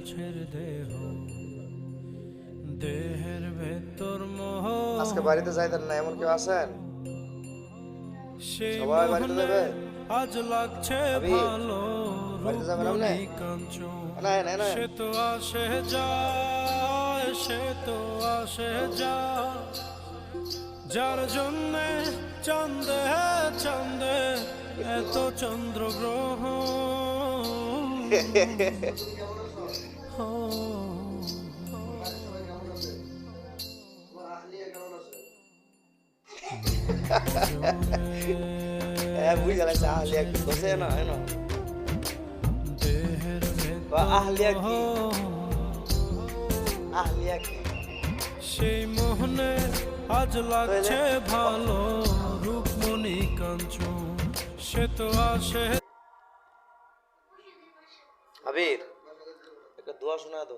ঝলছের দেহ, দেহের ভেতর মোহ। আজকে বাড়িতে যাইতেন না, এমন কেউ আছেন? সেই সবাই বাড়িতে মোহনে যাবে? আজ লাগছে ভাবি, ভালো, বাড়িতে যাবেন আপনি? রূপমণি কাঞ্চন। না না না, সে তো আসে যায়, সে তো আসে যায়, যার জন্যে চাঁদে চাঁদে এত চন্দ্রগ্রহ। বুঝা লাগছে আহলিয়া কি বসে না, না দেহের আহলিয়া কি, ভেতর আহলিয়া কি সেই মোহনে আজ লাগছে ভালো, রূপমণি কাঞ্চন। সে তো আসে। আবির, একটা দোয়া শোনা দো।